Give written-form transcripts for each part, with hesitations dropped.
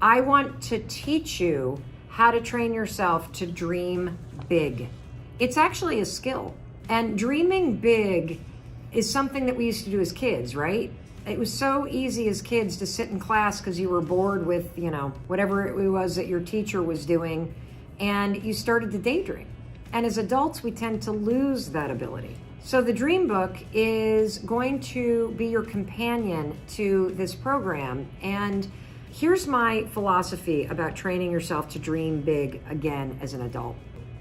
I want to teach you how to train yourself to dream big. It's actually a skill. And dreaming big is something that we used to do as kids, right? It was so easy as kids to sit in class because you were bored with, whatever it was that your teacher was doing, and you started to daydream. And as adults, we tend to lose that ability. So the Dream Book is going to be your companion to this program. And here's my philosophy about training yourself to dream big again as an adult.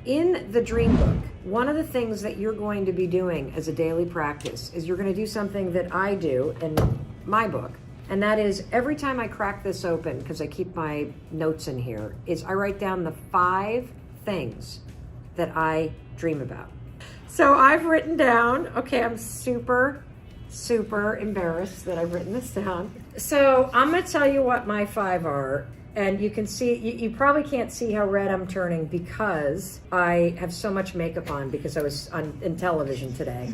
In the Dream Book, one of the things that you're going to be doing as a daily practice is you're going to do something that I do in my book. And that is every time I crack this open, because I keep my notes in here, is I write down the 5 things that I dream about. So I've written down, okay, I'm super embarrassed that I've written this down. So I'm going to tell you what my 5 are. And you can see, you probably can't see how red I'm turning because I have so much makeup on because I was in television today.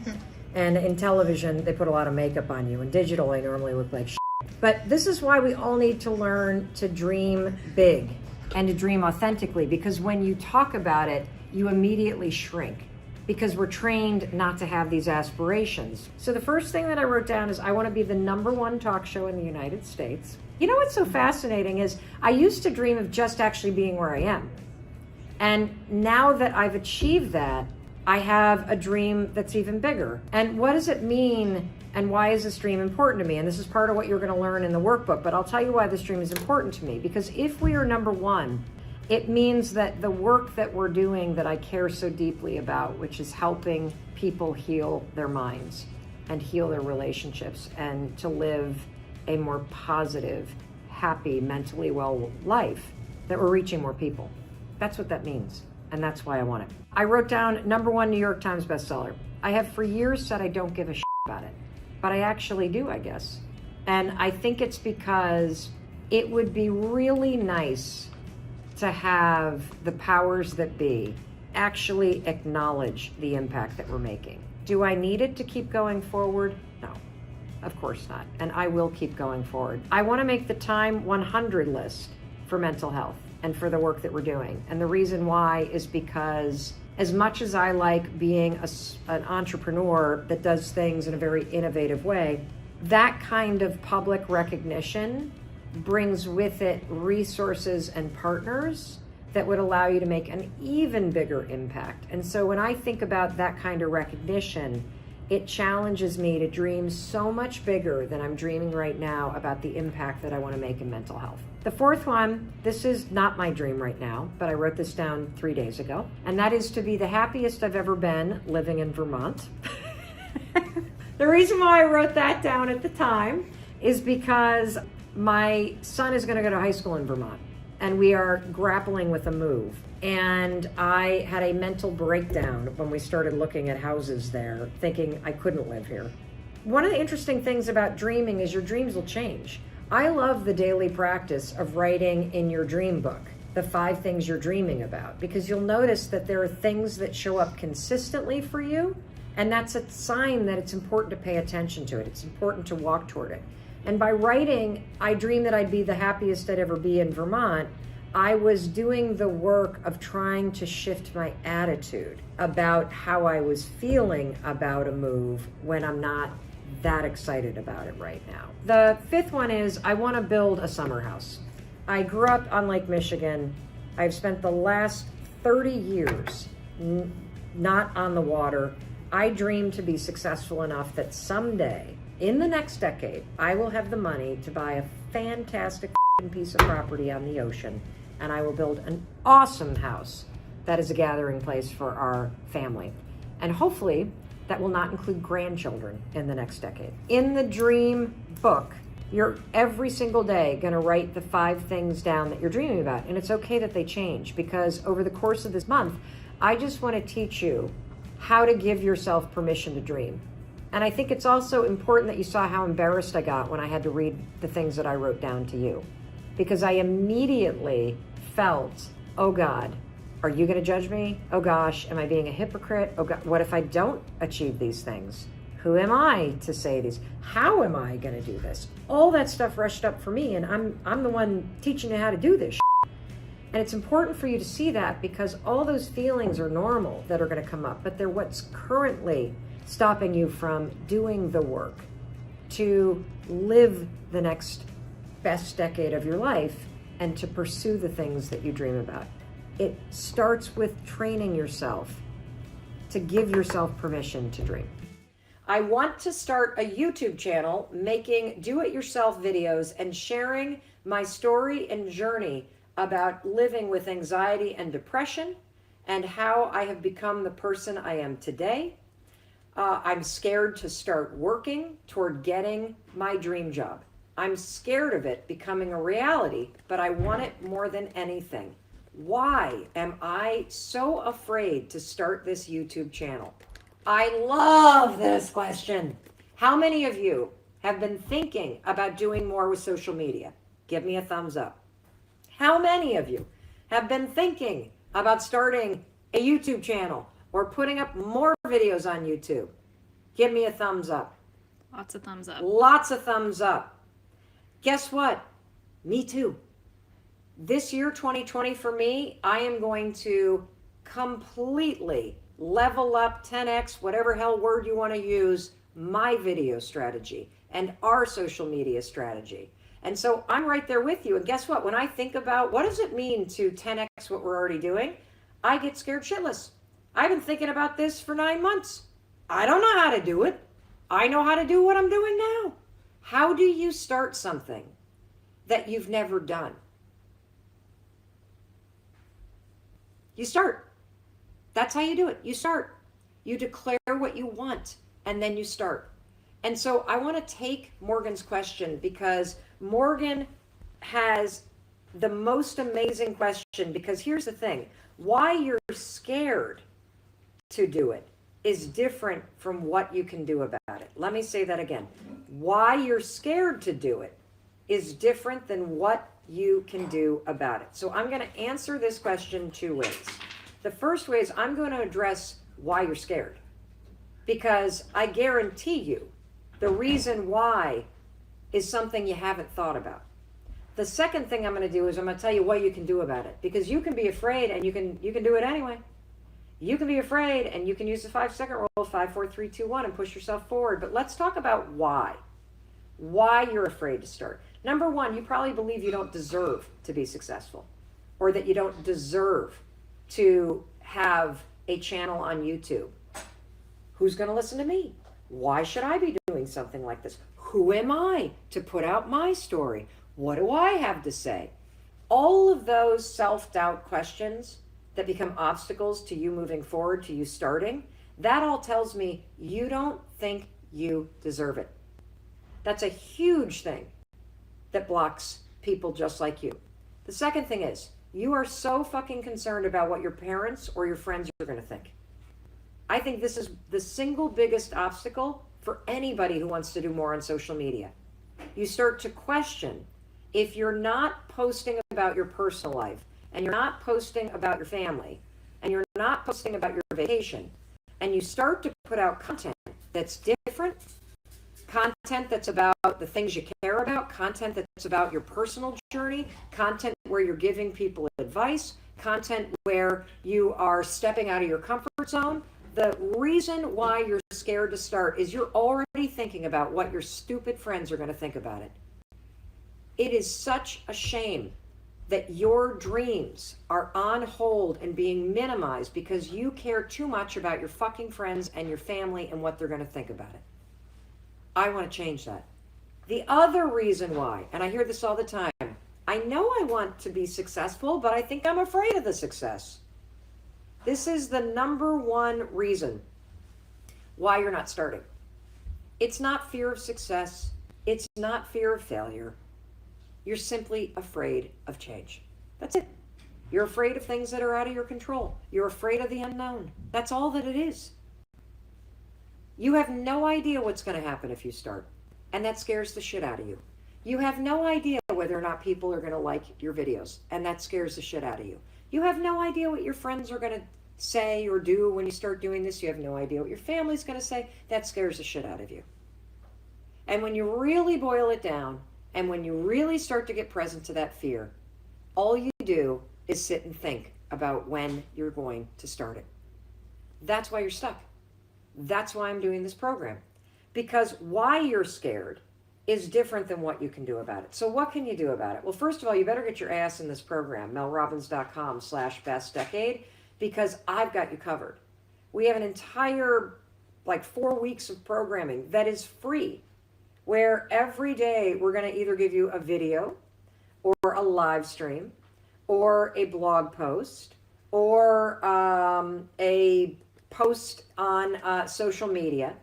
And in television, they put a lot of makeup on you. In digital, I normally look like shit. But this is why we all need to learn to dream big and to dream authentically, because when you talk about it, you immediately shrink because we're trained not to have these aspirations. So the first thing that I wrote down is I want to be the #1 talk show in the United States. You know what's so fascinating is I used to dream of just actually being where I am. And now that I've achieved that, I have a dream that's even bigger. And what does it mean and why is this dream important to me? And this is part of what you're going to learn in the workbook, but I'll tell you why this dream is important to me. Because if we are #1, it means that the work that we're doing that I care so deeply about, which is helping people heal their minds and heal their relationships and to live a more positive, happy, mentally well life, that we're reaching more people. That's what that means. And that's why I want it. I wrote down #1 New York Times bestseller. I have for years said I don't give a shit about it, but I actually do, I guess. And I think it's because it would be really nice to have the powers that be actually acknowledge the impact that we're making. Do I need it to keep going forward? No. Of course not. And I will keep going forward. I want to make the Time 100 list for mental health and for the work that we're doing. And the reason why is because as much as I like being an entrepreneur that does things in a very innovative way, that kind of public recognition brings with it resources and partners that would allow you to make an even bigger impact. And so when I think about that kind of recognition, it challenges me to dream so much bigger than I'm dreaming right now about the impact that I want to make in mental health. The 4th one, this is not my dream right now, but I wrote this down 3 days ago, and that is to be the happiest I've ever been living in Vermont. The reason why I wrote that down at the time is because my son is going to go to high school in Vermont, and we are grappling with a move. And I had a mental breakdown when we started looking at houses there, thinking I couldn't live here. One of the interesting things about dreaming is your dreams will change. I love the daily practice of writing in your dream book the 5 things you're dreaming about, because you'll notice that there are things that show up consistently for you, and that's a sign that it's important to pay attention to it. It's important to walk toward it. And by writing, I dream that I'd be the happiest I'd ever be in Vermont, I was doing the work of trying to shift my attitude about how I was feeling about a move when I'm not that excited about it right now. The 5th one is I want to build a summer house. I grew up on Lake Michigan. I've spent the last 30 years not on the water. I dream to be successful enough that someday, in the next decade, I will have the money to buy a fantastic piece of property on the ocean, and I will build an awesome house that is a gathering place for our family. And hopefully that will not include grandchildren in the next decade. In the dream book, you're every single day going to write the 5 things down that you're dreaming about. And it's okay that they change, because over the course of this month, I just want to teach you how to give yourself permission to dream. And I think it's also important that you saw how embarrassed I got when I had to read the things that I wrote down to you, because I immediately felt, oh God, are you going to judge me? Oh gosh, am I being a hypocrite? Oh God, what if I don't achieve these things? Who am I to say these? How am I going to do this? All that stuff rushed up for me, and I'm the one teaching you how to do this. And it's important for you to see that, because all those feelings are normal that are going to come up, but they're what's currently stopping you from doing the work to live the next best decade of your life and to pursue the things that you dream about. It starts with training yourself to give yourself permission to dream. I want to start a YouTube channel making do-it-yourself videos and sharing my story and journey about living with anxiety and depression and how I have become the person I am today. I'm scared to start working toward getting my dream job. I'm scared of it becoming a reality, but I want it more than anything. Why am I so afraid to start this YouTube channel? I love this question. How many of you have been thinking about doing more with social media? Give me a thumbs up. How many of you have been thinking about starting a YouTube channel or putting up more videos on YouTube? Give me a thumbs up. Lots of thumbs up. Lots of thumbs up. Guess what? Me too. This year, 2020, for me, I am going to completely level up, 10x, whatever hell word you want to use, my video strategy and our social media strategy. And so I'm right there with you. And guess what? When I think about what does it mean to 10x what we're already doing, I get scared shitless. I've been thinking about this for 9 months. I don't know how to do it. I know how to do what I'm doing now. How do you start something that you've never done? You start. That's how you do it. You start. You declare what you want, and then you start. And so I want to take Morgan's question, because Morgan has the most amazing question, because here's the thing. Why you're scared to do it is different from what you can do about it. Let me say that again. Why you're scared to do it is different than what you can do about it. So I'm going to answer this question 2 ways. The first way is I'm going to address why you're scared, because I guarantee you the reason why is something you haven't thought about. The second thing I'm going to do is I'm going to tell you what you can do about it, because you can be afraid and you can do it anyway. You can be afraid and you can use the 5-second rule, 5, 4, 3, 2, 1, and push yourself forward. But let's talk about why you're afraid to start. Number one, you probably believe you don't deserve to be successful, or that you don't deserve to have a channel on YouTube. Who's going to listen to me? Why should I be doing something like this? Who am I to put out my story? What do I have to say? All of those self-doubt questions that become obstacles to you moving forward, to you starting, that all tells me you don't think you deserve it. That's a huge thing that blocks people just like you. The second thing is, you are so fucking concerned about what your parents or your friends are going to think. I think this is the single biggest obstacle for anybody who wants to do more on social media. You start to question, if you're not posting about your personal life, and you're not posting about your family, and you're not posting about your vacation, and you start to put out content that's different, content that's about the things you care about, content that's about your personal journey, content where you're giving people advice, content where you are stepping out of your comfort zone. The reason why you're scared to start is you're already thinking about what your stupid friends are going to think about it. It is such a shame that your dreams are on hold and being minimized because you care too much about your fucking friends and your family and what they're going to think about it. I want to change that. The other reason why, and I hear this all the time, I know I want to be successful, but I think I'm afraid of the success. This is the number one reason why you're not starting. It's not fear of success. It's not fear of failure. You're simply afraid of change. That's it. You're afraid of things that are out of your control. You're afraid of the unknown. That's all that it is. You have no idea what's going to happen if you start, and that scares the shit out of you. You have no idea whether or not people are going to like your videos, and that scares the shit out of you. You have no idea what your friends are going to say or do when you start doing this. You have no idea what your family's going to say. That scares the shit out of you. And when you really boil it down, and when you really start to get present to that fear, all you do is sit and think about when you're going to start it. That's why you're stuck. That's why I'm doing this program. Because why you're scared is different than what you can do about it. So what can you do about it? Well, first of all, you better get your ass in this program, melrobbins.com/bestdecade, because I've got you covered. We have an entire, 4 weeks of programming that is free, where every day we're going to either give you a video or a live stream or a blog post or a post on social media,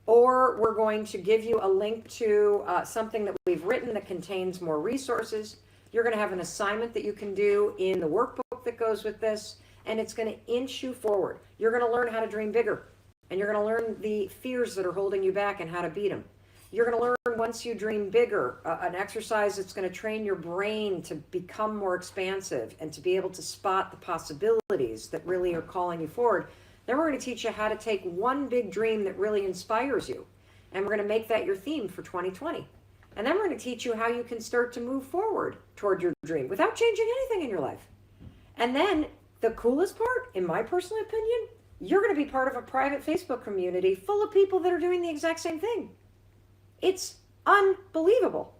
or we're going to give you a link to something that we've written that contains more resources. You're going to have an assignment that you can do in the workbook that goes with this, and it's going to inch you forward. You're going to learn how to dream bigger, and you're going to learn the fears that are holding you back and how to beat them. You're going to learn, once you dream bigger, an exercise that's going to train your brain to become more expansive and to be able to spot the possibilities that really are calling you forward. Then we're going to teach you how to take one big dream that really inspires you, and we're going to make that your theme for 2020. And then we're going to teach you how you can start to move forward toward your dream without changing anything in your life. And then the coolest part, in my personal opinion, you're going to be part of a private Facebook community full of people that are doing the exact same thing. It's unbelievable.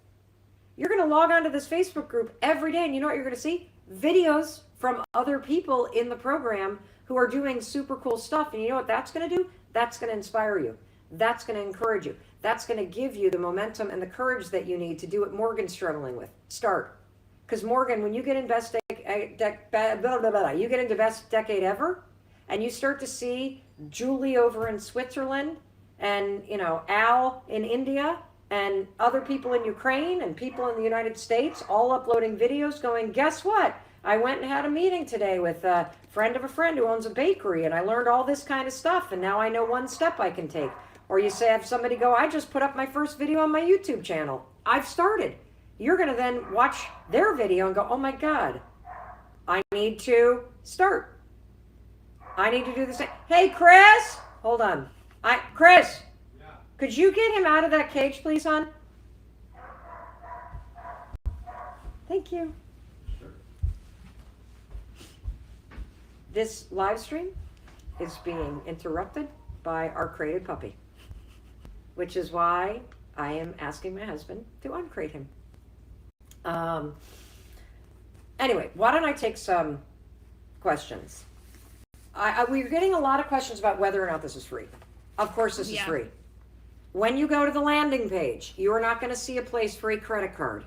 You're going to log onto this Facebook group every day, and you know what you're going to see? Videos from other people in the program who are doing super cool stuff. And you know what that's going to do? That's going to inspire you. That's going to encourage you. That's going to give you the momentum and the courage that you need to do what Morgan's struggling with. Start. Because Morgan, when you get in best you get into best decade ever, and you start to see Julie over in Switzerland, and Al in India, and other people in Ukraine, and people in the United States, all uploading videos going, guess what? I went and had a meeting today with a friend of a friend who owns a bakery, and I learned all this kind of stuff, and now I know one step I can take. Or you say, have somebody go, I just put up my first video on my YouTube channel. I've started. You're going to then watch their video and go, oh my God, I need to start. I need to do the same. Hey, Chris, hold on. Chris, yeah. Could you get him out of that cage, please, hon? Thank you. Sure. This live stream is being interrupted by our crated puppy, which is why I am asking my husband to uncrate him. Anyway, why don't I take some questions? We're getting a lot of questions about whether or not this is free. Of course this is free. When you go to the landing page, you are not going to see a place for a credit card.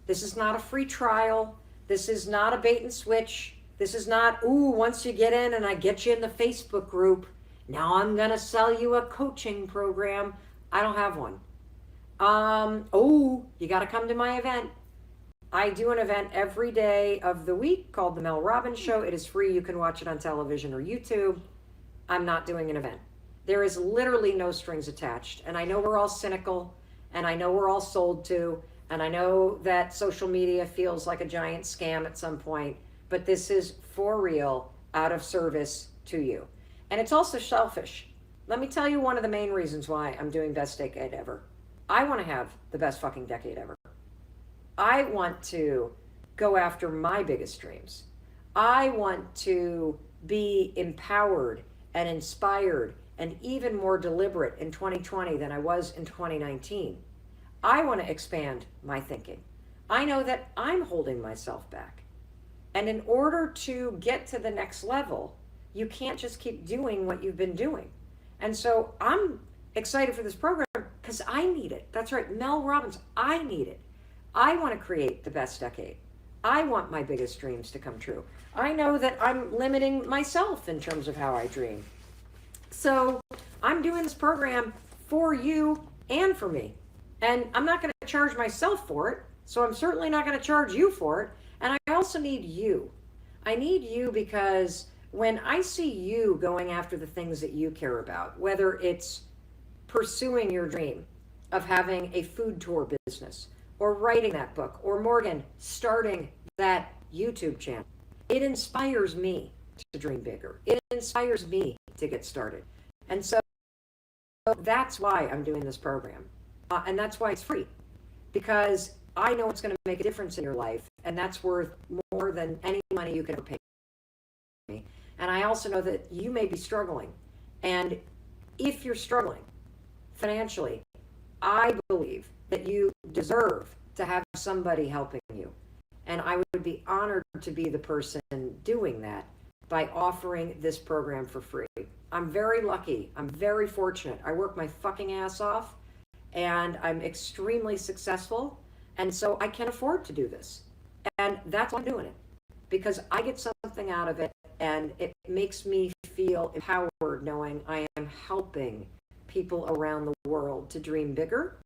This is not a free trial. This is not a bait and switch. This is not, once you get in and I get you in the Facebook group, now I'm going to sell you a coaching program. I don't have one. You got to come to my event. I do an event every day of the week called the Mel Robbins Show. It is free. You can watch it on television or YouTube. I'm not doing an event. There is literally no strings attached. And I know we're all cynical, and I know we're all sold to, and I know that social media feels like a giant scam at some point, but this is for real, out of service to you. And it's also selfish. Let me tell you one of the main reasons why I'm doing Best Decade Ever. I want to have the best fucking decade ever. I want to go after my biggest dreams. I want to be empowered and inspired and even more deliberate in 2020 than I was in 2019. I want to expand my thinking. I know that I'm holding myself back. And in order to get to the next level, you can't just keep doing what you've been doing. And so I'm excited for this program because I need it. That's right, Mel Robbins, I need it. I want to create the best decade. I want my biggest dreams to come true. I know that I'm limiting myself in terms of how I dream. So I'm doing this program for you and for me. And I'm not going to charge myself for it. So I'm certainly not going to charge you for it. And I also need you. I need you because when I see you going after the things that you care about, whether it's pursuing your dream of having a food tour business, or writing that book, or Morgan starting that YouTube channel, it inspires me. to dream bigger. It inspires me to get started. And so that's why I'm doing this program. And that's why it's free, because I know it's going to make a difference in your life, and that's worth more than any money you can ever pay me. And I also know that you may be struggling. And if you're struggling financially, I believe that you deserve to have somebody helping you. And I would be honored to be the person doing that by offering this program for free. I'm very lucky. I'm very fortunate. I work my fucking ass off, and I'm extremely successful. And so I can afford to do this. And that's why I'm doing it, because I get something out of it, and it makes me feel empowered knowing I am helping people around the world to dream bigger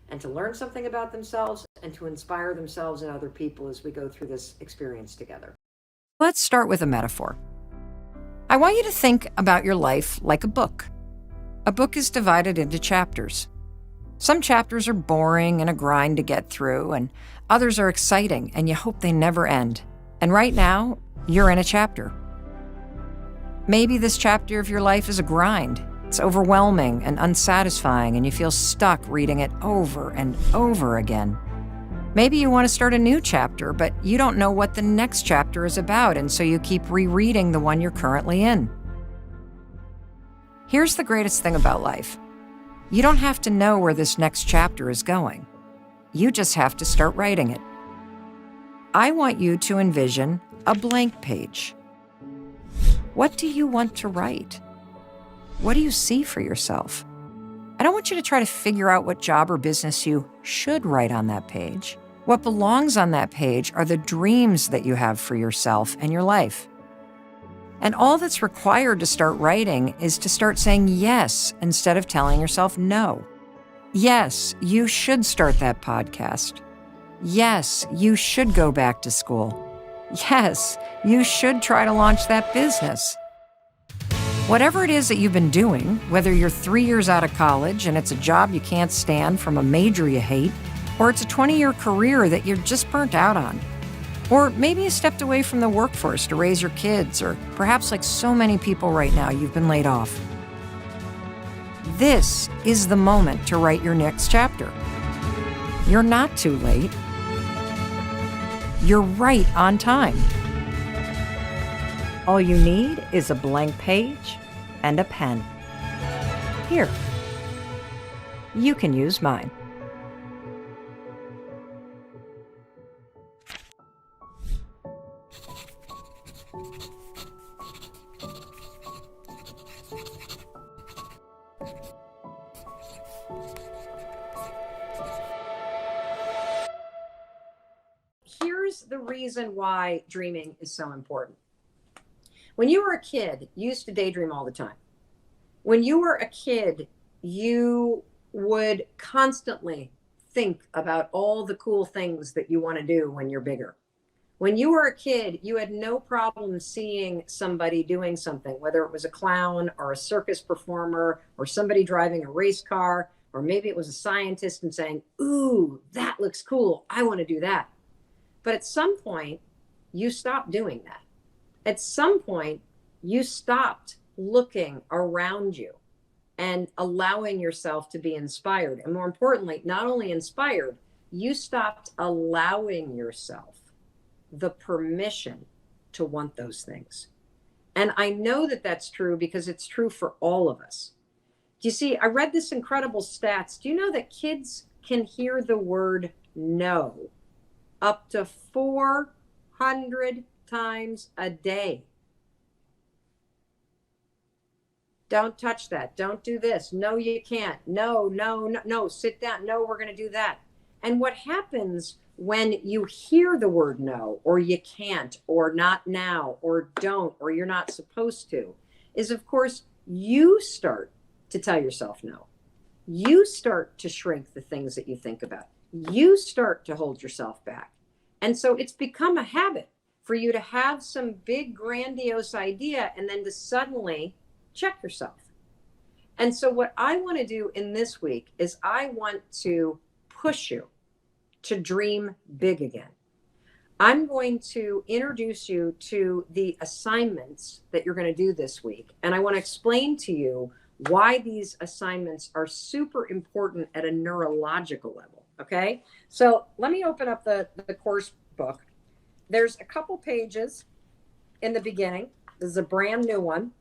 and to learn something about themselves and to inspire themselves and other people as we go through this experience together. Let's start with a metaphor. I want you to think about your life like a book. A book is divided into chapters. Some chapters are boring and a grind to get through, and others are exciting and you hope they never end. And right now, you're in a chapter. Maybe this chapter of your life is a grind. It's overwhelming and unsatisfying, and you feel stuck reading it over and over again. Maybe you want to start a new chapter, but you don't know what the next chapter is about, and so you keep rereading the one you're currently in. Here's the greatest thing about life. You don't have to know where this next chapter is going. You just have to start writing it. I want you to envision a blank page. What do you want to write? What do you see for yourself? I don't want you to try to figure out what job or business you should write on that page. What belongs on that page are the dreams that you have for yourself and your life. And all that's required to start writing is to start saying yes instead of telling yourself no. Yes, you should start that podcast. Yes, you should go back to school. Yes, you should try to launch that business. Whatever it is that you've been doing, whether you're 3 years out of college and it's a job you can't stand from a major you hate, or it's a 20-year career that you're just burnt out on, or maybe you stepped away from the workforce to raise your kids, or perhaps like so many people right now, you've been laid off. This is the moment to write your next chapter. You're not too late. You're right on time. All you need is a blank page and a pen. Here, you can use mine. Here's the reason why dreaming is so important. When you were a kid, you used to daydream all the time. When you were a kid, you would constantly think about all the cool things that you want to do when you're bigger. When you were a kid, you had no problem seeing somebody doing something, whether it was a clown or a circus performer or somebody driving a race car, or maybe it was a scientist and saying, "Ooh, that looks cool. I want to do that." But at some point, you stopped doing that. At some point, you stopped looking around you and allowing yourself to be inspired. And more importantly, not only inspired, you stopped allowing yourself the permission to want those things. And I know that that's true because it's true for all of us. Do you see, I read this incredible stats. Do you know that kids can hear the word no up to 400 times a day? Don't touch that. Don't do this. No, you can't. No, no, no, no. Sit down. No, we're going to do that. And what happens when you hear the word no, or you can't, or not now, or don't, or you're not supposed to, is of course you start to tell yourself no. You start to shrink the things that you think about. You start to hold yourself back. And so it's become a habit for you to have some big grandiose idea and then to suddenly check yourself. And so what I want to do in this week is I want to push you to dream big again. I'm going to introduce you to the assignments that you're going to do this week. And I want to explain to you why these assignments are super important at a neurological level. Okay. So let me open up the course book. There's a couple pages in the beginning. This is a brand new one.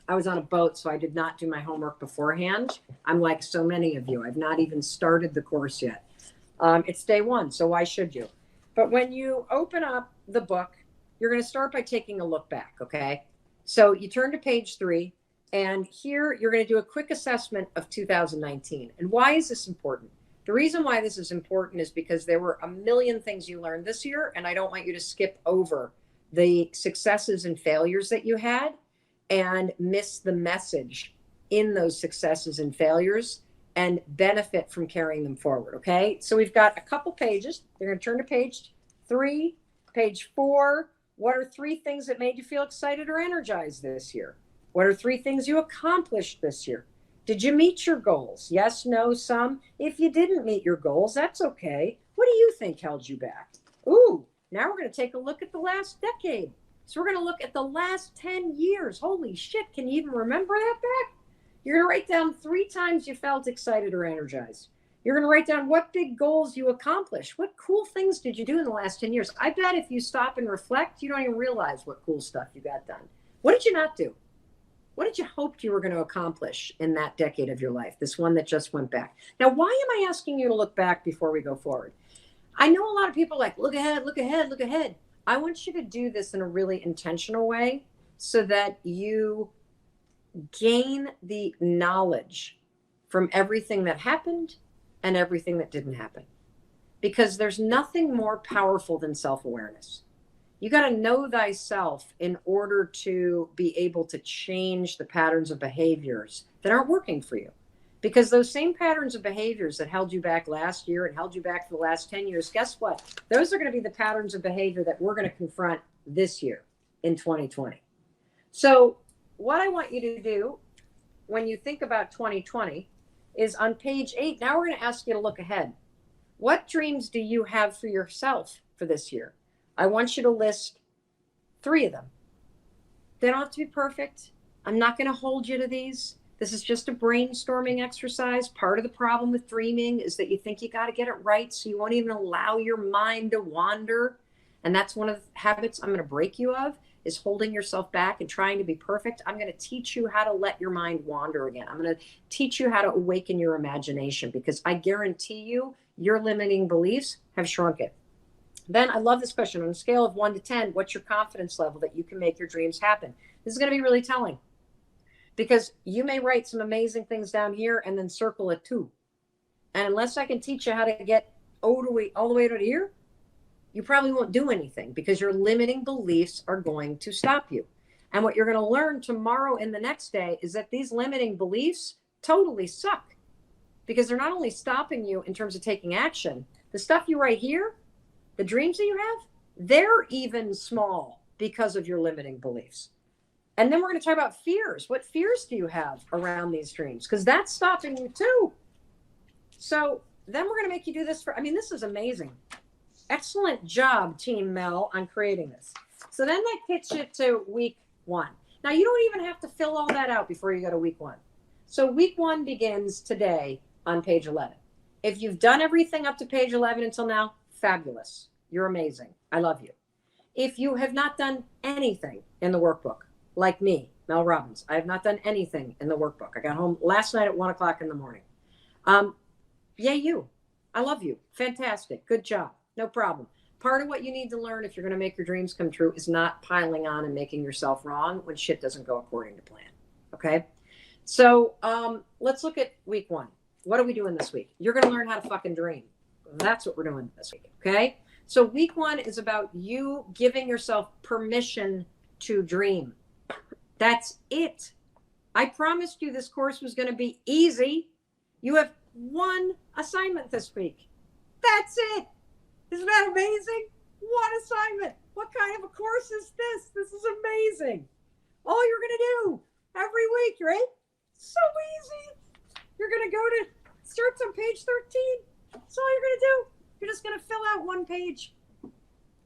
I was on a boat, so I did not do my homework beforehand. I'm like so many of you. I've not even started the course yet. It's day one, so why should you? But when you open up the book, you're going to start by taking a look back, okay? So you turn to page 3, and here you're going to do a quick assessment of 2019. And why is this important? The reason why this is important is because there were a million things you learned this year, and I don't want you to skip over the successes and failures that you had and miss the message in those successes and failures and benefit from carrying them forward, okay? So we've got a couple pages. You're going to turn to page 3, page 4. What are 3 things that made you feel excited or energized this year? What are 3 things you accomplished this year? Did you meet your goals? Yes, no, some. If you didn't meet your goals, that's okay. What do you think held you back? Ooh, now we're going to take a look at the last decade. So we're going to look at the last 10 years. Holy shit, can you even remember that back? You're going to write down 3 times you felt excited or energized. You're going to write down what big goals you accomplished. What cool things did you do in the last 10 years? I bet if you stop and reflect, you don't even realize what cool stuff you got done. What did you not do? What did you hope you were going to accomplish in that decade of your life, this one that just went back? Now, why am I asking you to look back before we go forward? I know a lot of people like, look ahead, look ahead, look ahead. I want you to do this in a really intentional way so that you gain the knowledge from everything that happened and everything that didn't happen. Because there's nothing more powerful than self-awareness. You got to know thyself in order to be able to change the patterns of behaviors that aren't working for you. Because those same patterns of behaviors that held you back last year and held you back for the last 10 years, guess what? Those are going to be the patterns of behavior that we're going to confront this year in 2020. So what I want you to do when you think about 2020 is on page 8, now we're going to ask you to look ahead. What dreams do you have for yourself for this year? I want you to list 3 of them. They don't have to be perfect. I'm not going to hold you to these. This is just a brainstorming exercise. Part of the problem with dreaming is that you think you got to get it right, so you won't even allow your mind to wander. And that's one of the habits I'm going to break you of, is holding yourself back and trying to be perfect. I'm going to teach you how to let your mind wander again. I'm going to teach you how to awaken your imagination, because I guarantee you your limiting beliefs have shrunk it. Then I love this question. On a scale of 1 to 10, what's your confidence level that you can make your dreams happen? This is going to be really telling, because you may write some amazing things down here and then circle a 2. And unless I can teach you how to get all the way to here, you probably won't do anything, because your limiting beliefs are going to stop you. And what you're going to learn tomorrow and the next day is that these limiting beliefs totally suck, because they're not only stopping you in terms of taking action, the stuff you write here, the dreams that you have, they're even small because of your limiting beliefs. And then we're going to talk about fears. What fears do you have around these dreams? Because that's stopping you too. So then we're going to make you do this this is amazing. Excellent job, Team Mel, on creating this. So then that gets you to week 1. Now, you don't even have to fill all that out before you go to week 1. So week 1 begins today on page 11. If you've done everything up to page 11 until now, fabulous. You're amazing. I love you. If you have not done anything in the workbook, like me, Mel Robbins, I have not done anything in the workbook. I got home last night at 1 o'clock in the morning. Yay, you. I love you. Fantastic. Good job. No problem. Part of what you need to learn if you're going to make your dreams come true is not piling on and making yourself wrong when shit doesn't go according to plan. Okay? So let's look at week 1. What are we doing this week? You're going to learn how to fucking dream. That's what we're doing this week. Okay? So week 1 is about you giving yourself permission to dream. That's it. I promised you this course was going to be easy. You have 1 assignment this week. That's it. Isn't that amazing? 1 assignment. What kind of a course is this? This is amazing. All you're going to do every week, right? So easy. You're going to go to starts on page 13. That's all you're going to do. You're just going to fill out 1 page.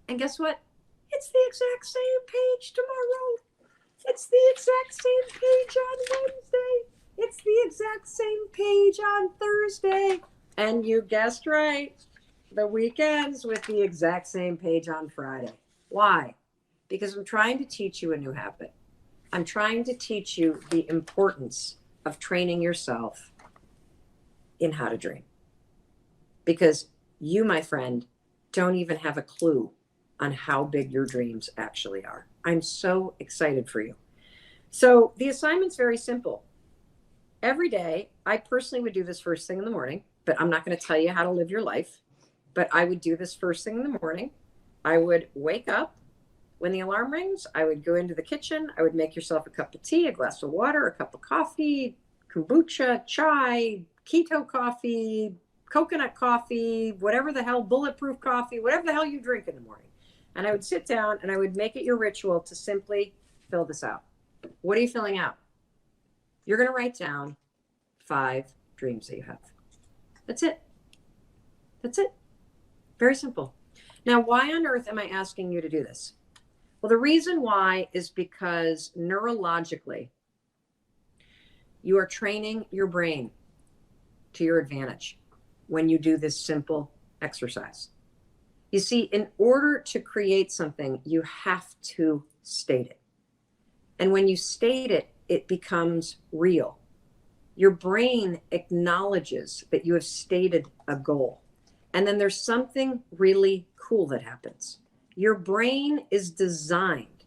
And guess what? It's the exact same page tomorrow. It's the exact same page on Wednesday. It's the exact same page on Thursday. And you guessed right. The weekends with the exact same page on Friday. Why? Because I'm trying to teach you a new habit. I'm trying to teach you the importance of training yourself in how to dream. Because you, my friend, don't even have a clue on how big your dreams actually are. I'm so excited for you. So the assignment's very simple. Every day, I personally would do this first thing in the morning, but I'm not going to tell you how to live your life. But I would do this first thing in the morning. I would wake up. When the alarm rings, I would go into the kitchen. I would make yourself a cup of tea, a glass of water, a cup of coffee, kombucha, chai, keto coffee, coconut coffee, whatever the hell, bulletproof coffee, whatever the hell you drink in the morning. And I would sit down and I would make it your ritual to simply fill this out. What are you filling out? You're going to write down 5 dreams that you have. That's it. That's it. Very simple. Now, why on earth am I asking you to do this? Well, the reason why is because neurologically, you are training your brain to your advantage when you do this simple exercise. You see, in order to create something, you have to state it. And when you state it, it becomes real. Your brain acknowledges that you have stated a goal. And then there's something really cool that happens. Your brain is designed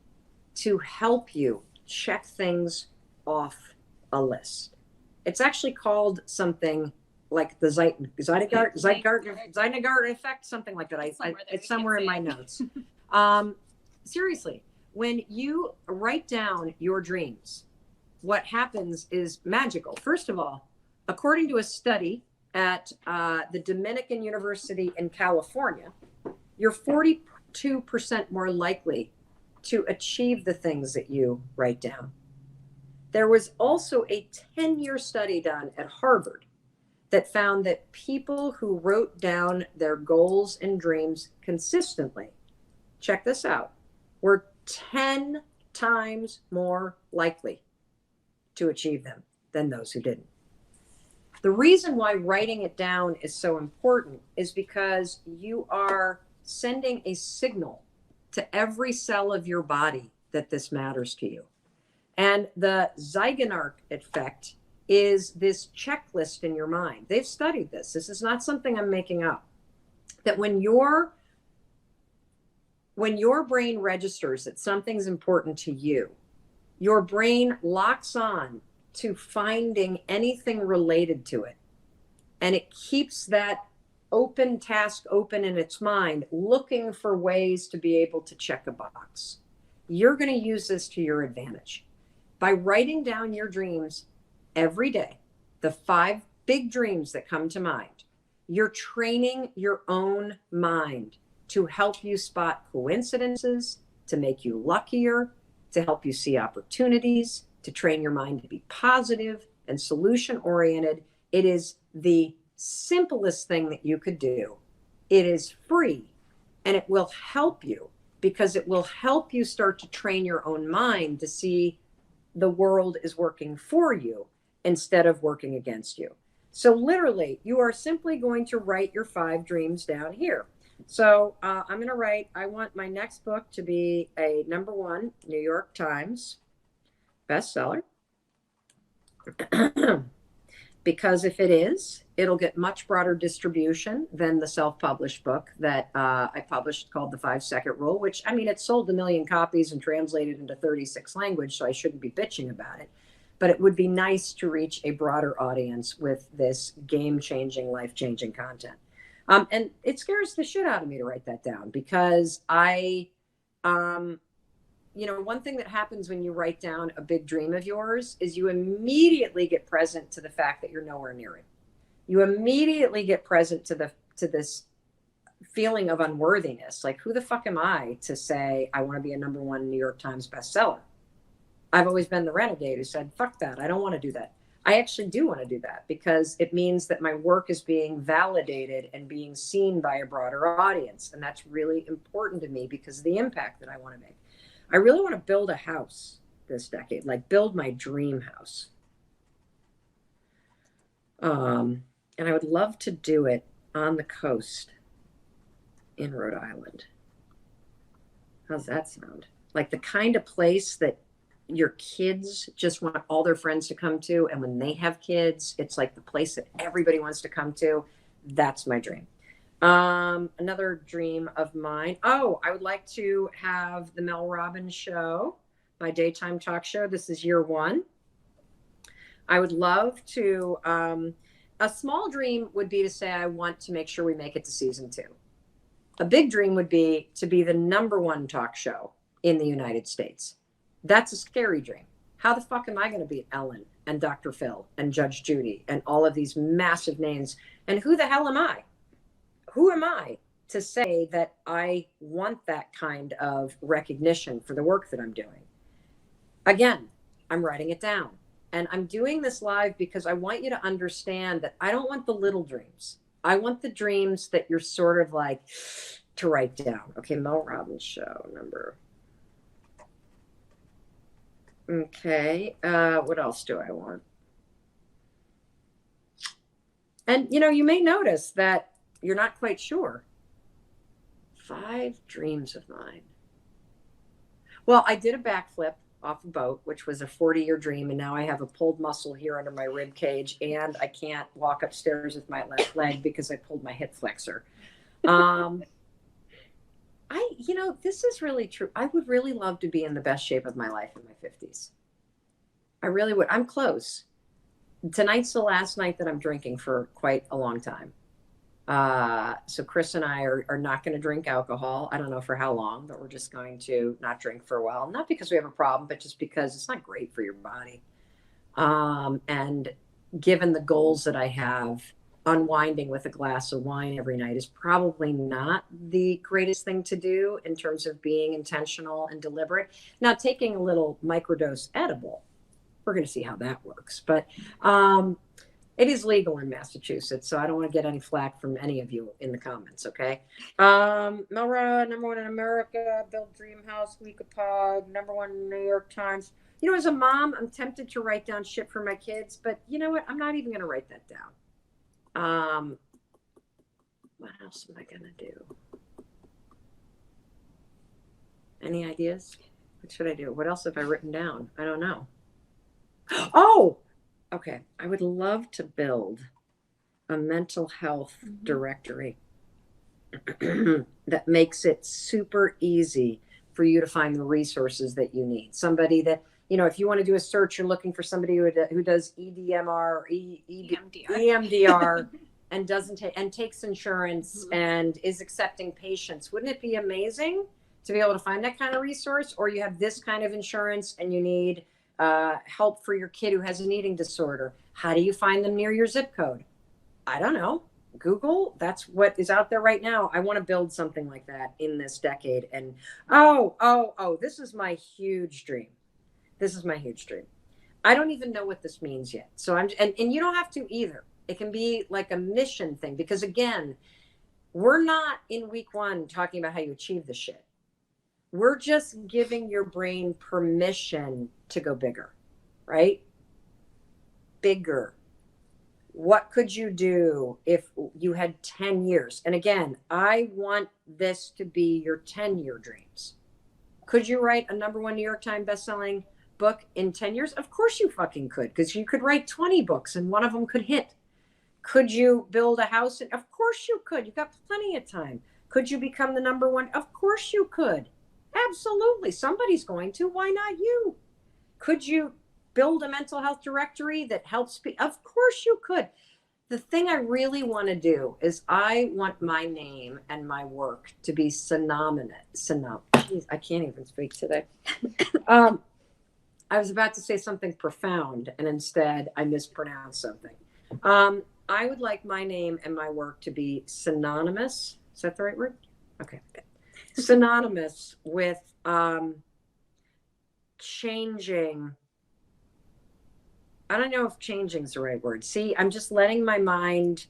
to help you check things off a list. It's actually called something like the Zygarde effect, something like that. It's somewhere in my notes. Seriously, when you write down your dreams, what happens is magical. First of all, according to a study at the Dominican University in California, you're 42% more likely to achieve the things that you write down. There was also a 10-year study done at Harvard that found that people who wrote down their goals and dreams consistently, check this out, were 10 times more likely to achieve them than those who didn't. The reason why writing it down is so important is because you are sending a signal to every cell of your body that this matters to you. And the Zygarde effect is this checklist in your mind. They've studied this. This is not something I'm making up. That when your brain registers that something's important to you, your brain locks on to finding anything related to it. And it keeps that open task open in its mind, looking for ways to be able to check a box. You're going to use this to your advantage. By writing down your dreams every day, the 5 big dreams that come to mind, you're training your own mind to help you spot coincidences, to make you luckier, to help you see opportunities, to train your mind to be positive and solution-oriented. It is the simplest thing that you could do. It is free, and it will help you because it will help you start to train your own mind to see the world is working for you instead of working against you. So literally, you are simply going to write your 5 dreams down here. So I'm going to write, I want my next book to be a #1 New York Times bestseller. Because if it is, it'll get much broader distribution than the self-published book that I published called The 5-Second Rule, which, I mean, it sold 1 million copies and translated into 36 languages, so I shouldn't be bitching about it. But it would be nice to reach a broader audience with this game-changing, life-changing content. And it scares the shit out of me to write that down because one thing that happens when you write down a big dream of yours is you immediately get present to the fact that you're nowhere near it. You immediately get present to this feeling of unworthiness. Like, who the fuck am I to say I want to be a #1 New York Times bestseller? I've always been the renegade who said, fuck that. I don't want to do that. I actually do want to do that because it means that my work is being validated and being seen by a broader audience. And that's really important to me because of the impact that I want to make. I really want to build a house this decade, like build my dream house. And I would love to do it on the coast in Rhode Island. How's that sound? Like the kind of place that your kids just want all their friends to come to. And when they have kids, it's like the place that everybody wants to come to. That's my dream. Another dream of mine. Oh, I would like to have the Mel Robbins show, my daytime talk show. This is year 1. I would love to, a small dream would be to say, I want to make sure we make it to season 2. A big dream would be to be the #1 talk show in the United States. That's a scary dream. How the fuck am I going to beat Ellen and Dr. Phil and Judge Judy and all of these massive names? And who the hell am I? Who am I to say that I want that kind of recognition for the work that I'm doing? Again, I'm writing it down. And I'm doing this live because I want you to understand that I don't want the little dreams. I want the dreams that you're sort of like to write down. Okay, Mel Robbins show number. Okay, what else do I want? And, you may notice that you're not quite sure. 5 dreams of mine. Well, I did a backflip off a boat, which was a 40-year dream. And now I have a pulled muscle here under my rib cage. And I can't walk upstairs with my left leg because I pulled my hip flexor. This is really true. I would really love to be in the best shape of my life in my 50s. I really would. I'm close. Tonight's the last night that I'm drinking for quite a long time. So Chris and I are not going to drink alcohol. I don't know for how long, but we're just going to not drink for a while. Not because we have a problem, but just because it's not great for your body. And given the goals that I have, unwinding with a glass of wine every night is probably not the greatest thing to do in terms of being intentional and deliberate. Now, taking a little microdose edible, we're going to see how that works. But it is legal in Massachusetts, so I don't want to get any flack from any of you in the comments, okay? Melra, #1 in America, build dream house, week of pod, #1 New York Times. As a mom, I'm tempted to write down shit for my kids, but you know what? I'm not even going to write that down. What else am I going to do? Any ideas? What should I do? What else have I written down? I don't know. Oh, okay. I would love to build a mental health directory that makes it super easy for you to find the resources that you need. Somebody that, if you want to do a search, you're looking for somebody who does EDMR or EMDR and takes insurance and is accepting patients. Wouldn't it be amazing to be able to find that kind of resource? Or you have this kind of insurance and you need help for your kid who has an eating disorder. How do you find them near your zip code? I don't know. Google. That's what is out there right now. I want to build something like that in this decade. And this is my huge dream. I don't even know what this means yet. So and you don't have to either. It can be like a mission thing, because again, we're not in week 1 talking about how you achieve the shit. We're just giving your brain permission to go bigger, right? Bigger. What could you do if you had 10 years? And again, I want this to be your 10-year dreams. Could you write a #1 New York Times bestselling book in 10 years? Of course you fucking could, because you could write 20 books and one of them could hit. Could you build a house? Of course you could. You've got plenty of time. Could you become the #1? Of course you could. Absolutely. Somebody's going to. Why not you? Could you build a mental health directory that helps people? Of course you could. The thing I really want to do is I want my name and my work to be synonymous. I can't even speak today. I was about to say something profound, and instead I mispronounced something. I would like my name and my work to be synonymous. Is that the right word? Okay. Synonymous with changing I don't know if changing is the right word. See, I'm just letting my mind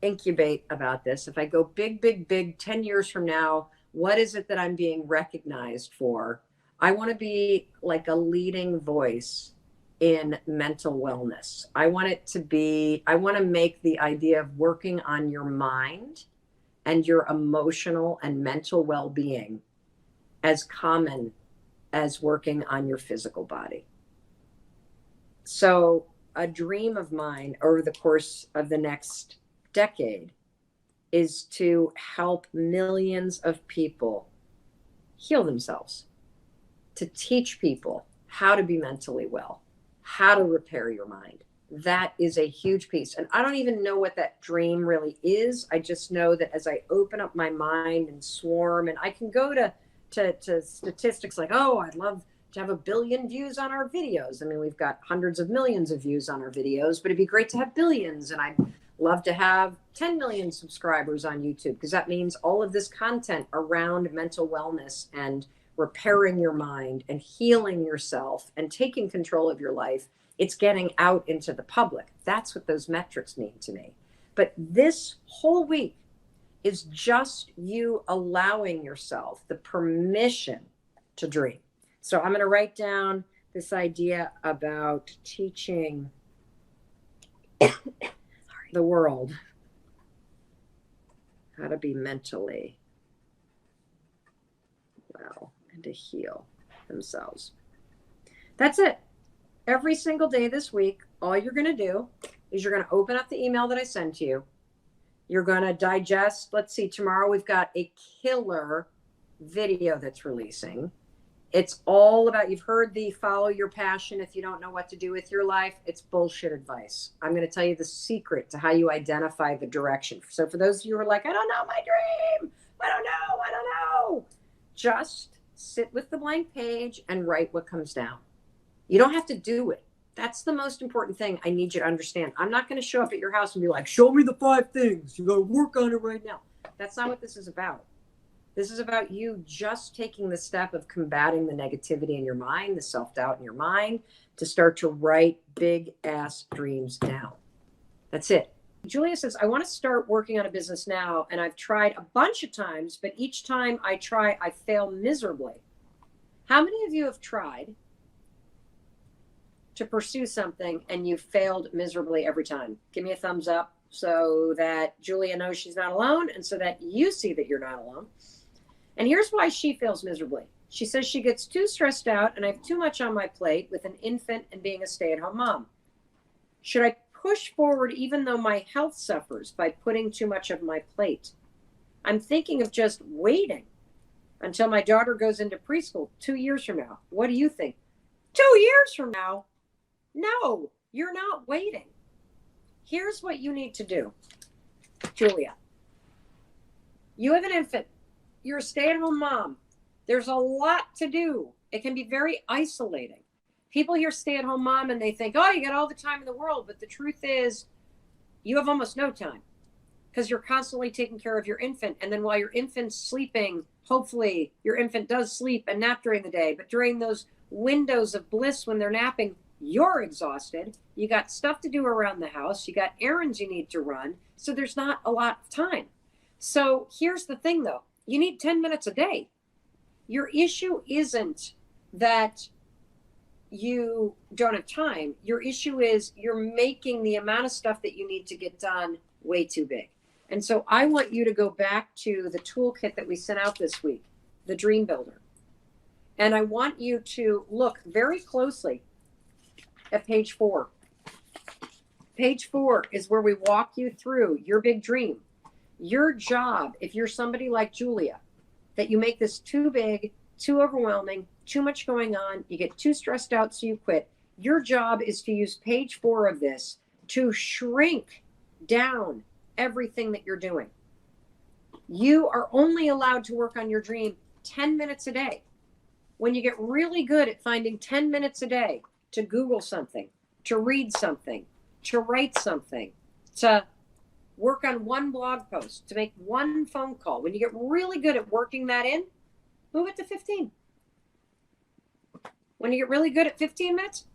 incubate about this. If I go big, big, big 10 years from now, what is it that I'm being recognized for? I want to be like a leading voice in mental wellness. I want to make the idea of working on your mind and your emotional and mental well being as common as working on your physical body. So, a dream of mine over the course of the next decade is to help millions of people heal themselves, to teach people how to be mentally well, how to repair your mind. That is a huge piece. And I don't even know what that dream really is. I just know that as I open up my mind and swarm, and I can go to statistics like, oh, I'd love to have 1 billion views on our videos. I mean, we've got hundreds of millions of views on our videos, but it'd be great to have billions. And I'd love to have 10 million subscribers on YouTube, because that means all of this content around mental wellness and repairing your mind and healing yourself and taking control of your life, it's getting out into the public. That's what those metrics mean to me. But this whole week is just you allowing yourself the permission to dream. So I'm going to write down this idea about teaching the world how to be mentally well and to heal themselves. That's it. Every single day this week, all you're going to do is you're going to open up the email that I send to you. You're going to digest. Let's see, tomorrow we've got a killer video that's releasing. It's all about, you've heard the follow your passion if you don't know what to do with your life. It's bullshit advice. I'm going to tell you the secret to how you identify the direction. So for those of you who are like, I don't know my dream. I don't know. Just sit with the blank page and write what comes down. You don't have to do it. That's the most important thing I need you to understand. I'm not going to show up at your house and be like, show me the 5 things. You got to work on it right now. That's not what this is about. This is about you just taking the step of combating the negativity in your mind, the self-doubt in your mind, to start to write big ass dreams down. That's it. Julia says, I want to start working on a business now, and I've tried a bunch of times, but each time I try, I fail miserably. How many of you have tried to pursue something and you've failed miserably every time? Give me a thumbs up so that Julia knows she's not alone, and so that you see that you're not alone. And here's why she fails miserably. She says she gets too stressed out and I have too much on my plate with an infant and being a stay-at-home mom. Should I push forward even though my health suffers by putting too much of my plate? I'm thinking of just waiting until my daughter goes into preschool 2 years from now. What do you think? 2 years from now? No, you're not waiting. Here's what you need to do, Julia. You have an infant. You're a stay-at-home mom. There's a lot to do. It can be very isolating. People hear stay-at-home mom and they think, oh, you got all the time in the world. But the truth is, you have almost no time because you're constantly taking care of your infant. And then while your infant's sleeping, hopefully your infant does sleep and nap during the day. But during those windows of bliss when they're napping, you're exhausted. You got stuff to do around the house. You got errands you need to run. So there's not a lot of time. So here's the thing, though. You need 10 minutes a day. Your issue isn't that you don't have time. Your issue is you're making the amount of stuff that you need to get done way too big. And so I want you to go back to the toolkit that we sent out this week, the Dream Builder. And I want you to look very closely at page 4. Page 4 is where we walk you through your big dream. Your job, if you're somebody like Julia, that you make this too big, too overwhelming, too much going on, you get too stressed out, so you quit. Your job is to use page 4 of this to shrink down everything that you're doing. You are only allowed to work on your dream 10 minutes a day. When you get really good at finding 10 minutes a day to Google something, to read something, to write something, to work on one blog post, to make one phone call. When you get really good at working that in, move it to 15. When you get really good at 15 minutes,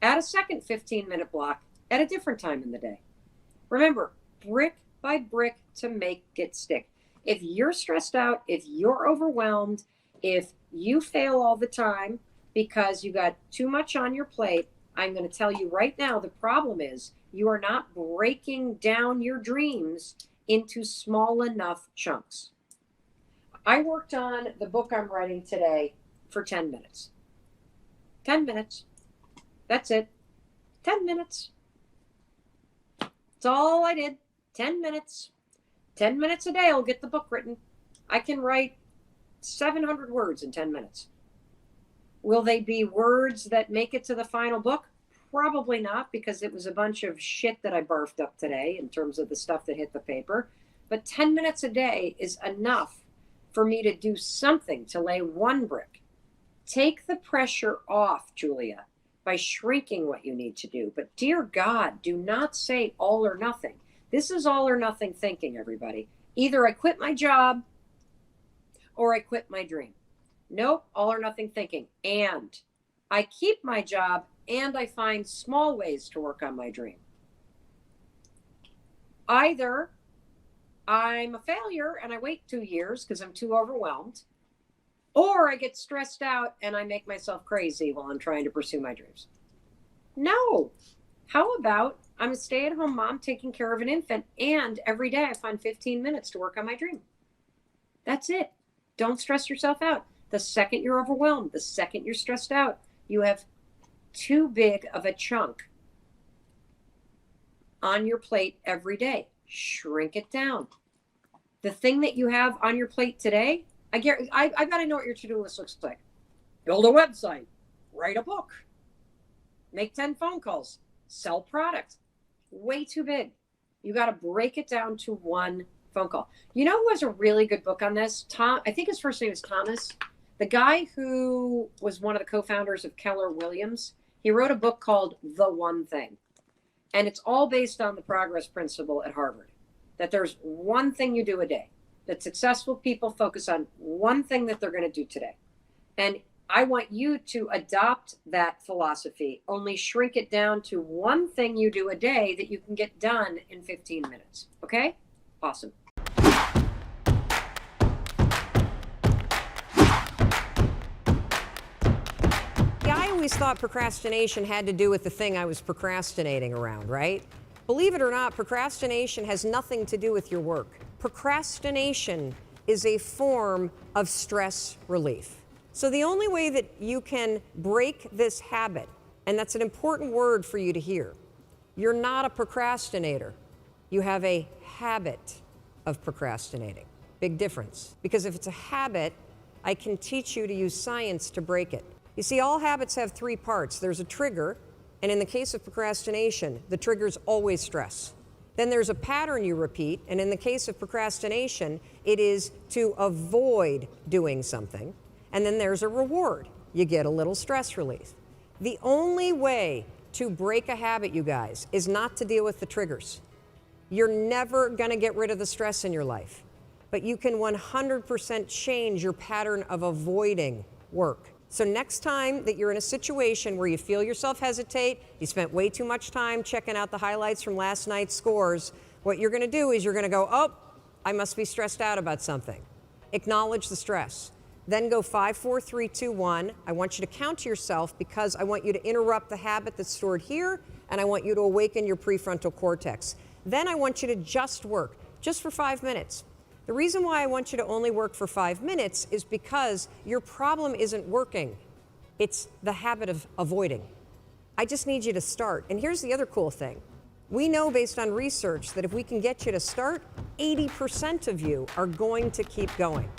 Add a second 15-minute block at a different time in the day. Remember, brick by brick to make it stick. If you're stressed out, if you're overwhelmed, if you fail all the time because you got too much on your plate, I'm going to tell you right now, the problem is you are not breaking down your dreams into small enough chunks. I worked on the book I'm writing today for 10 minutes. 10 minutes. That's it. 10 minutes. That's all I did. 10 minutes. 10 minutes a day, I'll get the book written. I can write 700 words in 10 minutes. Will they be words that make it to the final book? Probably not, because it was a bunch of shit that I barfed up today in terms of the stuff that hit the paper. But 10 minutes a day is enough for me to do something, to lay one brick. Take the pressure off, Julia, by shrinking what you need to do. But dear God, do not say all or nothing. This is all or nothing thinking, everybody. Either I quit my job or I quit my dream. Nope, all or nothing thinking. And I keep my job and I find small ways to work on my dream. Either I'm a failure and I wait 2 years because I'm too overwhelmed, or I get stressed out and I make myself crazy while I'm trying to pursue my dreams. No. How about I'm a stay-at-home mom taking care of an infant, and every day I find 15 minutes to work on my dream. That's it. Don't stress yourself out. The second you're overwhelmed, the second you're stressed out, you have too big of a chunk on your plate every day. Shrink it down. The thing that you have on your plate today, I got to know what your to-do list looks like. Build a website, write a book, make 10 phone calls, sell product. Way too big. You got to break it down to one phone call. You know who has a really good book on this? Tom, I think his first name is Thomas. The guy who was one of the co-founders of Keller Williams, he wrote a book called The One Thing. And it's all based on the progress principle at Harvard, that there's one thing you do a day, that successful people focus on one thing that they're going to do today. And I want you to adopt that philosophy, only shrink it down to one thing you do a day that you can get done in 15 minutes. Okay? Awesome. Yeah, I always thought procrastination had to do with the thing I was procrastinating around, right? Believe it or not, procrastination has nothing to do with your work. Procrastination is a form of stress relief. So the only way that you can break this habit, and that's an important word for you to hear, you're not a procrastinator. You have a habit of procrastinating. Big difference. Because if it's a habit, I can teach you to use science to break it. You see, all habits have three parts. There's a trigger, and in the case of procrastination, the trigger is always stress. Then there's a pattern you repeat, and in the case of procrastination, it is to avoid doing something. And then there's a reward. You get a little stress relief. The only way to break a habit, you guys, is not to deal with the triggers. You're never going to get rid of the stress in your life, but you can 100% change your pattern of avoiding work. So next time that you're in a situation where you feel yourself hesitate, you spent way too much time checking out the highlights from last night's scores, what you're going to do is you're going to go, oh, I must be stressed out about something. Acknowledge the stress. Then go 5, 4, 3, 2, 1. I want you to count to yourself because I want you to interrupt the habit that's stored here, and I want you to awaken your prefrontal cortex. Then I want you to just work, just for 5 minutes. The reason why I want you to only work for 5 minutes is because your problem isn't working. It's the habit of avoiding. I just need you to start. And here's the other cool thing. We know based on research that if we can get you to start, 80% of you are going to keep going.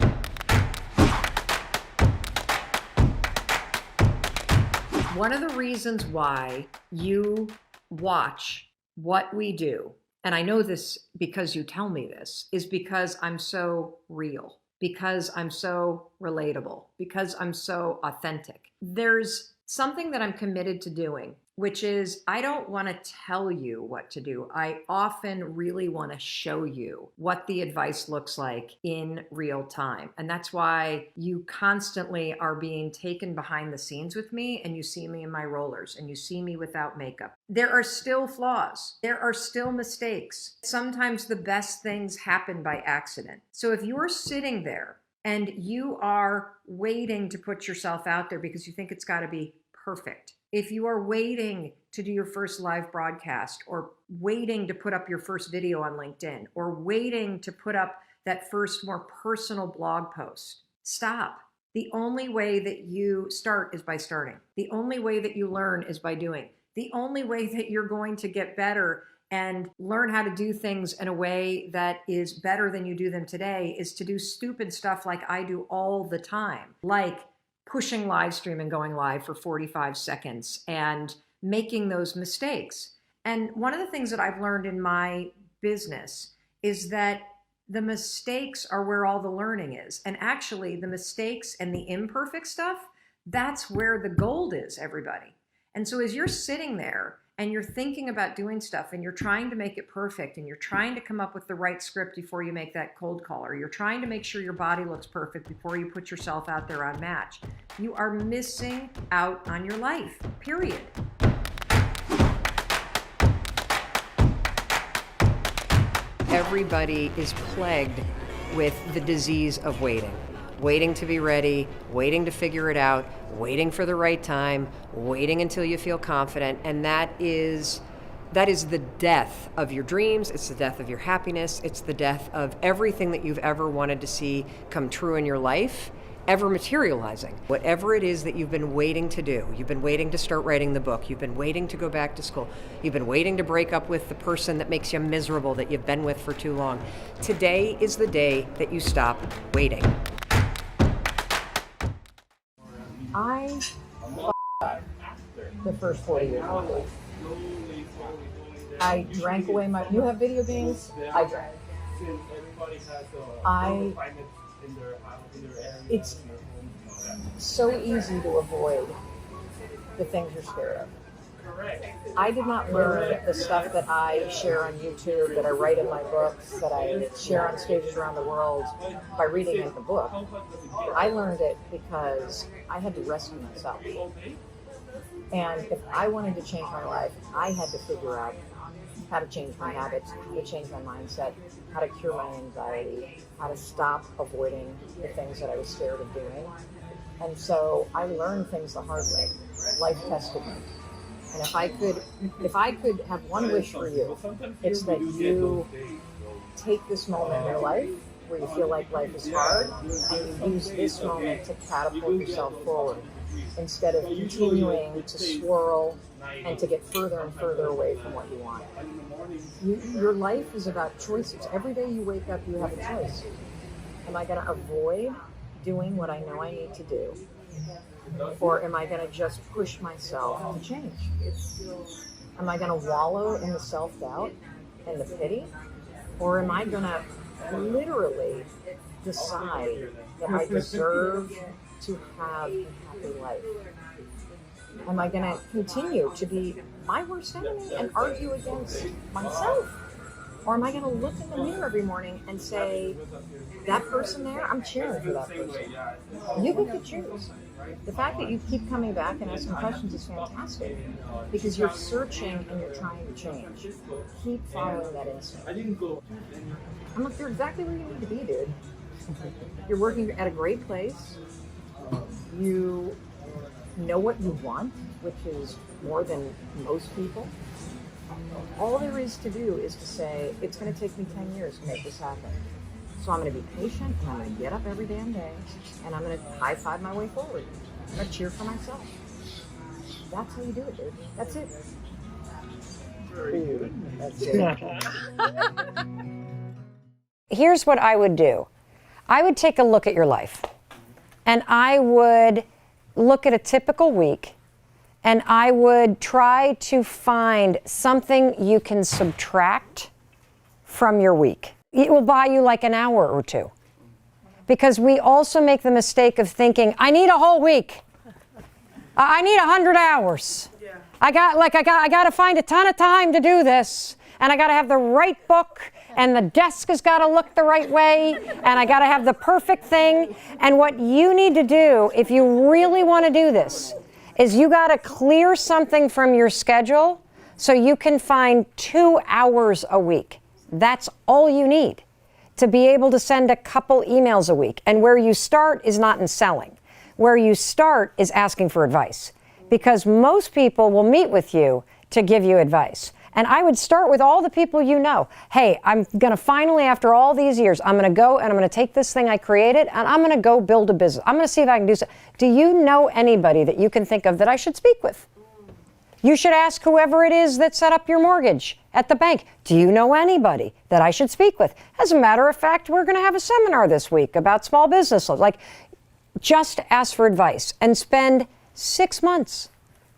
One of the reasons why you watch what we do, and I know this because you tell me this, is because I'm so real, because I'm so relatable, because I'm so authentic. There's something that I'm committed to doing which is I don't want to tell you what to do. I often really want to show you what the advice looks like in real time. And that's why you constantly are being taken behind the scenes with me, and you see me in my rollers and you see me without makeup. There are still flaws. There are still mistakes. Sometimes the best things happen by accident. So if you're sitting there and you are waiting to put yourself out there because you think it's got to be perfect, if you are waiting to do your first live broadcast, or waiting to put up your first video on LinkedIn, or waiting to put up that first more personal blog post, stop. The only way that you start is by starting. The only way that you learn is by doing. The only way that you're going to get better and learn how to do things in a way that is better than you do them today is to do stupid stuff like I do all the time, like pushing live stream and going live for 45 seconds and making those mistakes. And one of the things that I've learned in my business is that the mistakes are where all the learning is. And actually the mistakes and the imperfect stuff, that's where the gold is, everybody. And so as you're sitting there and you're thinking about doing stuff and you're trying to make it perfect and you're trying to come up with the right script before you make that cold call, or you're trying to make sure your body looks perfect before you put yourself out there on Match, you are missing out on your life, period. Everybody is plagued with the disease of waiting. Waiting to be ready, waiting to figure it out, waiting for the right time, waiting until you feel confident. And that is the death of your dreams. It's the death of your happiness. It's the death of everything that you've ever wanted to see come true in your life, ever materializing. Whatever it is that you've been waiting to do, you've been waiting to start writing the book, you've been waiting to go back to school, you've been waiting to break up with the person that makes you miserable that you've been with for too long. Today is the day that you stop waiting. I f***ed the first 40 years of my life. I drank away my... You have video games? I drank. It's so easy to avoid the things you're scared of. I did not learn the stuff that I share on YouTube, that I write in my books, that I share on stages around the world by reading in the book. I learned it because I had to rescue myself. And if I wanted to change my life, I had to figure out how to change my habits, how to change my mindset, how to cure my anxiety, how to stop avoiding the things that I was scared of doing. And so I learned things the hard way. Life tested me. And if I could have one wish for you, it's that you take this moment in your life where you feel like life is hard, and you use this moment to catapult yourself forward instead of continuing to swirl and to get further and further away from what you want. Your life is about choices. Every day you wake up, you have a choice. Am I going to avoid doing what I know I need to do? Or am I going to just push myself to change? Am I going to wallow in the self-doubt and the pity? Or am I going to literally decide that I deserve to have a happy life? Am I going to continue to be my worst enemy and argue against myself? Or am I going to look in the mirror every morning and say, that person there, I'm cheering for that person. You get to choose. The fact that you keep coming back and asking questions is fantastic because you're searching and you're trying to change. Keep following that instinct. I'm like, you're exactly where you need to be, dude. You're working at a great place. You know what you want, which is more than most people. All there is to do is to say, it's going to take me 10 years to make this happen. So I'm going to be patient, and I'm going to get up every damn day, and I'm going to high-five my way forward. I'm going to cheer for myself. That's how you do it, dude. That's it. Dude, that's it. Here's what I would do. I would take a look at your life, and I would look at a typical week, and I would try to find something you can subtract from your week. It will buy you like an hour or two. Because we also make the mistake of thinking, I need a whole week. I need 100 hours. Yeah. I got to find a ton of time to do this. And I got to have the right book, and the desk has got to look the right way, and I got to have the perfect thing. And what you need to do, if you really want to do this, is you got to clear something from your schedule so you can find 2 hours a week. That's all you need to be able to send a couple emails a week. And where you start is not in selling. Where you start is asking for advice, because most people will meet with you to give you advice. And I would start with all the people you know. Hey, I'm going to finally, after all these years, I'm going to go and I'm going to take this thing I created and I'm going to go build a business. I'm going to see if I can do so. Do you know anybody that you can think of that I should speak with? You should ask whoever it is that set up your mortgage at the bank. Do you know anybody that I should speak with? As a matter of fact, we're going to have a seminar this week about small business. Like, just ask for advice and spend 6 months,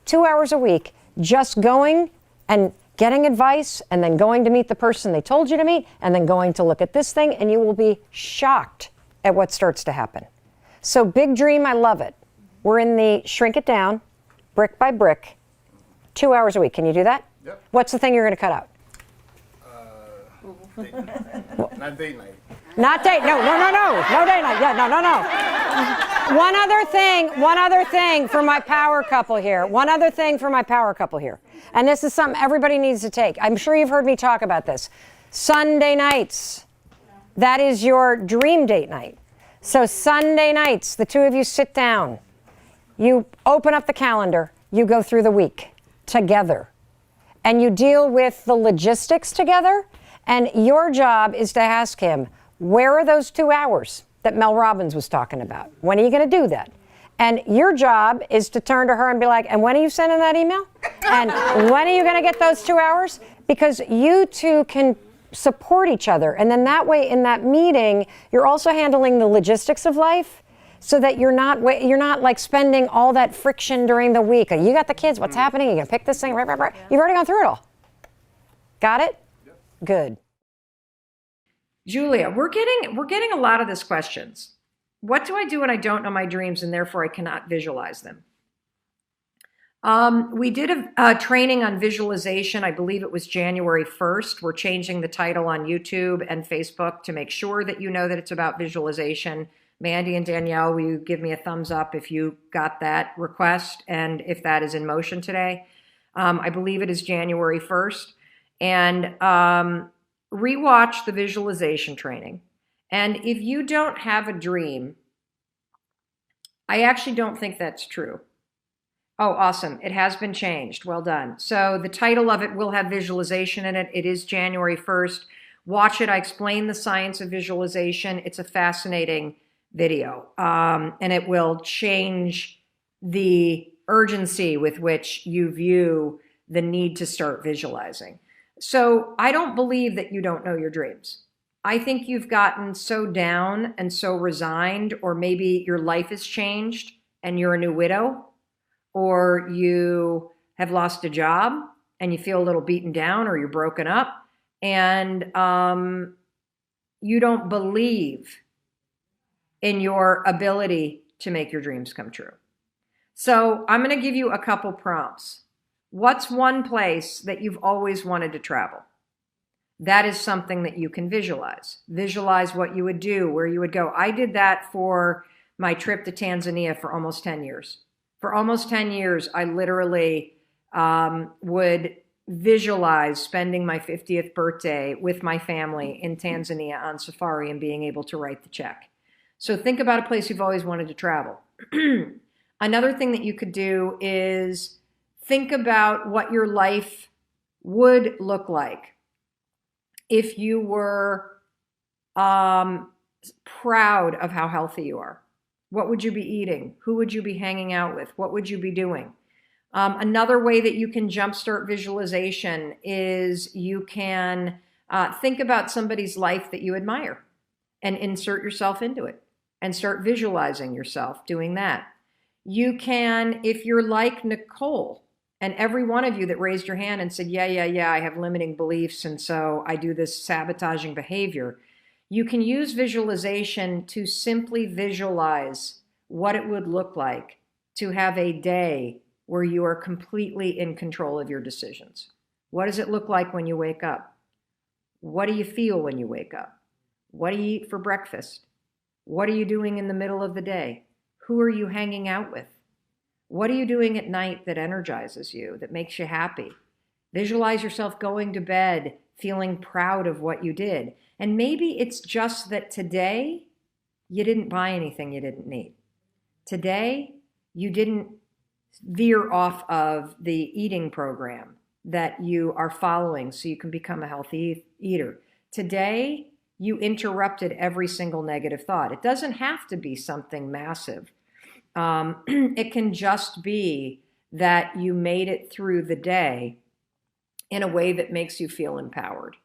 2 hours a week, just going and getting advice, and then going to meet the person they told you to meet, and then going to look at this thing, and you will be shocked at what starts to happen. So big dream, I love it. We're in the shrink it down, brick by brick, 2 hours a week. Can you do that? Yep. What's the thing you're going to cut out? Date night. Not date night. Not date, no date night, yeah, no. One other thing for my power couple here. And this is something everybody needs to take. I'm sure you've heard me talk about this. Sunday nights, that is your dream date night. So Sunday nights, the two of you sit down, you open up the calendar, you go through the week together, and you deal with the logistics together, and your job is to ask him, where are those 2 hours that Mel Robbins was talking about? When are you going to do that? And your job is to turn to her and be like, and when are you sending that email? And when are you going to get those 2 hours? Because you two can support each other. And then that way, in that meeting, you're also handling the logistics of life so that you're not like spending all that friction during the week. You got the kids, what's happening? You're going to pick this thing, right. You've already gone through it all. Got it? Yep. Good. Julia, we're getting a lot of these questions. What do I do when I don't know my dreams and therefore I cannot visualize them? We did a training on visualization. I believe it was January 1st. We're changing the title on YouTube and Facebook to make sure that you know that it's about visualization. Mandy and Danielle, will you give me a thumbs up if you got that request and if that is in motion today? I believe it is January 1st. And rewatch the visualization training. And if you don't have a dream, I actually don't think that's true. Oh, awesome. It has been changed. Well done. So the title of it will have visualization in it. It is January 1st. Watch it. I explain the science of visualization. It's a fascinating video. And it will change the urgency with which you view the need to start visualizing. So I don't believe that you don't know your dreams. I think you've gotten so down and so resigned, or maybe your life has changed and you're a new widow, or you have lost a job and you feel a little beaten down, or you're broken up and you don't believe in your ability to make your dreams come true. So I'm going to give you a couple prompts. What's one place that you've always wanted to travel? That is something that you can visualize. Visualize what you would do, where you would go. I did that for my trip to Tanzania for almost 10 years. For almost 10 years, I literally would visualize spending my 50th birthday with my family in Tanzania on safari and being able to write the check. So think about a place you've always wanted to travel. Another thing that you could do is think about what your life would look like if you were proud of how healthy you are. What would you be eating? Who would you be hanging out with? What would you be doing? Another way that you can jumpstart visualization is you can think about somebody's life that you admire and insert yourself into it and start visualizing yourself doing that. You can, if you're like Nicole, and every one of you that raised your hand and said, yeah, I have limiting beliefs, and so I do this sabotaging behavior, you can use visualization to simply visualize what it would look like to have a day where you are completely in control of your decisions. What does it look like when you wake up? What do you feel when you wake up? What do you eat for breakfast? What are you doing in the middle of the day? Who are you hanging out with? What are you doing at night that energizes you, that makes you happy? Visualize yourself going to bed feeling proud of what you did. And maybe it's just that today you didn't buy anything you didn't need. Today you didn't veer off of the eating program that you are following so you can become a healthy eater. Today you interrupted every single negative thought. It doesn't have to be something massive. It can just be that you made it through the day in a way that makes you feel empowered.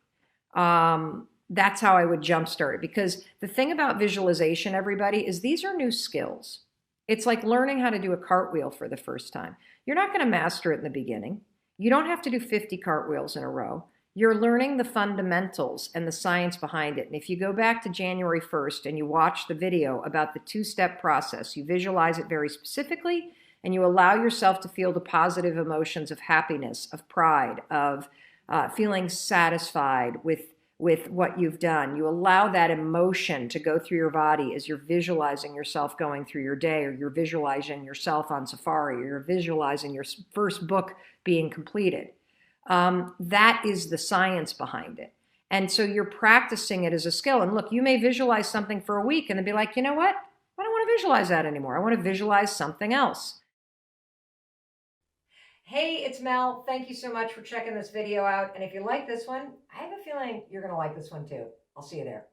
That's how I would jumpstart it. Because the thing about visualization, everybody, is these are new skills. It's like learning how to do a cartwheel for the first time. You're not going to master it in the beginning. You don't have to do 50 cartwheels in a row. You're learning the fundamentals and the science behind it. And if you go back to January 1st and you watch the video about the two-step process, you visualize it very specifically, and you allow yourself to feel the positive emotions of happiness, of pride, of feeling satisfied with what you've done. You allow that emotion to go through your body as you're visualizing yourself going through your day, or you're visualizing yourself on safari, or you're visualizing your first book being completed. That is the science behind it. And so you're practicing it as a skill. And look, you may visualize something for a week and then be like, you know what? I don't want to visualize that anymore. I want to visualize something else. Hey, it's Mel. Thank you so much for checking this video out. And if you like this one, I have a feeling you're going to like this one too. I'll see you there.